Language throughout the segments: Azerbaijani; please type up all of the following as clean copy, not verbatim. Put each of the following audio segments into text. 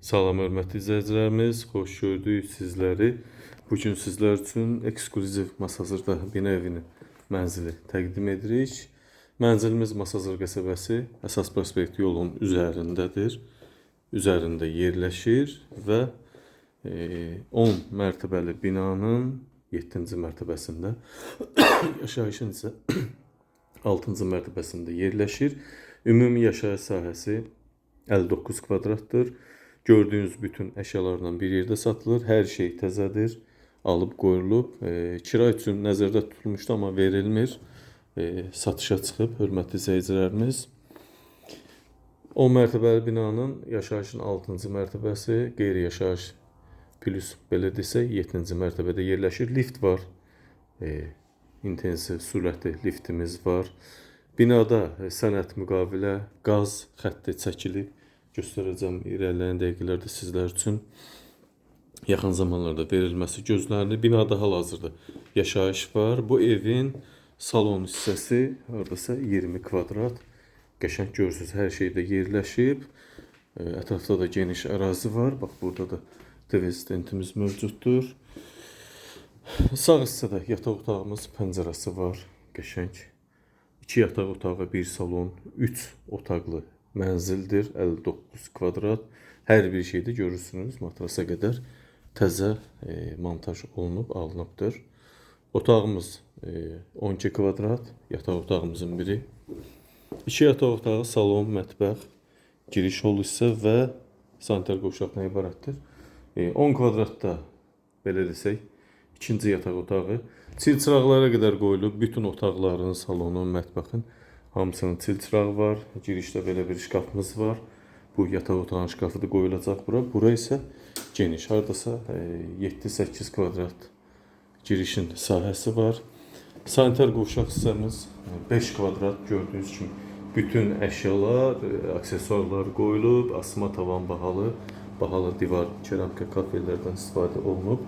Salam hörmətli izləyicilərimiz, xoş gördük sizləri. Bugün sizlər üçün ekskluziv Masazırda bina evini mənzili təqdim edirik. Mənzilimiz Masazır qəsəbəsi əsas prospekt yolun üzərindədir. Üzərində yerləşir və 10 mərtəbəli binanın 7-ci mərtəbəsində, yaşayışın isə 6-cı mərtəbəsində yerləşir. Ümumi yaşayış sahəsi 59 kvadratdır. Gördüğünüz bütün əşyalarla bir yerdə satılır. Hər şey təzədir, alıb qoyulub. Kira üçün nəzərdə tutulmuşdu, amma verilmir. Satışa çıxıb, hörmətli izləyicilərimiz. 10 mərtəbəli binanın yaşayışın 6-cı mərtəbəsi, qeyri-yaşayış plus belə desək 7-ci mərtəbədə yerləşir. Lift var, intensiv sürətli liftimiz var. Binada sənəd müqavilə qaz xətti çəkilib. Göstərəcəm irəliləyən dəqiqələrdə sizlər üçün. Yaxın zamanlarda verilməsi gözlənilir. Binada hal-hazırda yaşayış var. Bu evin salon hissəsi hardasa 20 kvadrat. Qəşəng görürsünüz, hər şey də yerləşib. Ətrafda da geniş ərazi var. Bax, burada da rezidentimiz mövcuddur. Sağ hissədə yataq otağımız, pəncərəsi var. Qəşəng. 2 yataq otağı, 1 salon, 3 otaqlı mənzildir, 59 kvadrat. Hər bir şeydə görürsünüz, matrasa qədər təzə montaj olunub, alınıbdır. Otağımız 12 kvadrat, yataq otağımızın biri. 2 yataq otağı, salon, mətbəx, giriş hol hissə və sanitar qovşaq ibarətdir. 10 kvadratda, belə desək, ikinci yataq otağı. Çil çıraqlara qədər qoyulub, bütün otaqların, salonun, mətbəxin hamısının çil çırağı var. Girişdə belə bir şkafımız var. Bu yataq otağın şkafı da qoyulacaq bura. Bura isə geniş, hardasa 7-8 kvadrat girişin sahəsi var. Sanitar qovşaq hissəmiz 5 kvadrat, gördüyünüz kimi bütün əşyalar, aksesuarlar qoyulub, asma tavan bahalı divar, keramika kafellərdən istifadə olunub.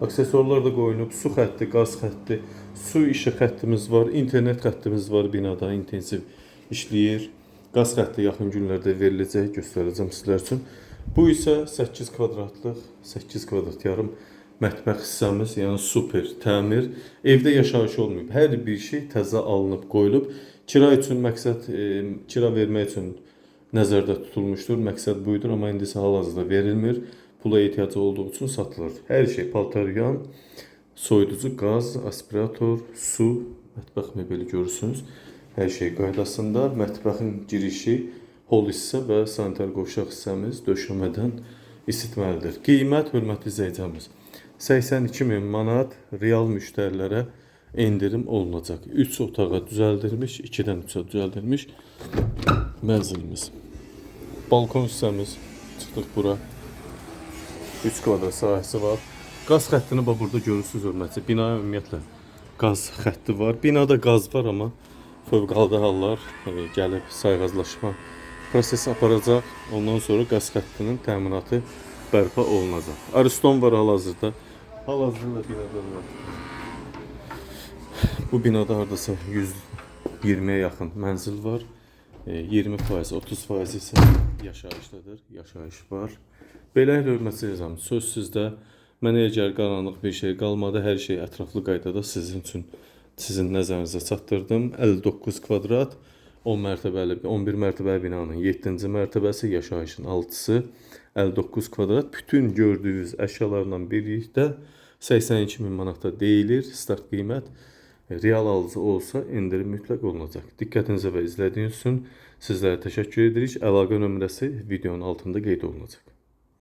Aksesuarlar da qoyulub, su xətti, qaz xətti, su işıq xəttimiz var, internet xəttimiz var, binada intensiv işləyir. Qaz xətti yaxın günlərdə veriləcək, göstərəcəm sizlər üçün. Bu isə 8 kvadratlıq, 8 kvadrat yarım mətbəx hissəmiz, yəni super təmir. Evdə yaşayış olmayıb, hər bir şey təzə alınıb, qoyulub. Kira üçün məqsəd, kira vermək üçün nəzərdə tutulmuşdur. Məqsəd buydur, amma indi isə hal-hazırda verilmir. Pula ehtiyacı olduğu üçün satılır. Hər şey paltaryan, soyuducu, qaz, aspirator, su, mətbəx mebeli görürsünüz. Hər şey qaydasında. Mətbəxin girişi, hol hissə və sanitar qovşaq hissəmiz döşəmədən isitməlidir. Qiymət, hörmətli izləyicimiz, 82.000 manat real müştərilərə endirim olunacaq. 3 otağa düzəldilmiş, 2-dən 3-ə düzəldilmiş mənzilimiz. Balkon hissəmiz, çıxdıq bura. 3 kvadrat sahəsi var. Qaz xəttini burada görürsünüz, hörmətli. Binaya ümumiyyətlə qaz xətti var. Binada qaz var, amma fövqəladə hallar gəlib sayğaclaşma prosesi aparacaq. Ondan sonra qaz xəttinin təminatı bərpa olunacaq. Ariston var hal-hazırda. Hal-hazırda binada var. Bu binada hardasa 120'ye yaxın mənzil var. 20%, 30% isə yaşayışdadır. Yaşayış var. Belə hörmətli izləyicilər, söz sizdə. Mənə əgər qaranlıq bir şey qalmadı, hər şey ətraflı qaydada sizin üçün, sizin nəzərinizə çatdırdım. 59 kvadrat, 11 mərtəbəli binanın 7-ci mərtəbəsi, yaşayışın 6-sı, 59 kvadrat. Bütün gördüyünüz əşyalarla birlikdə 82.000 manata deyilir start qiymət. Real alıcı olsa endirim mütləq olunacaq. Diqqətinizə və izlədiyiniz üçün sizlərə təşəkkür edirik. Əlaqə nömrəsi videonun altında qeyd olunacaq.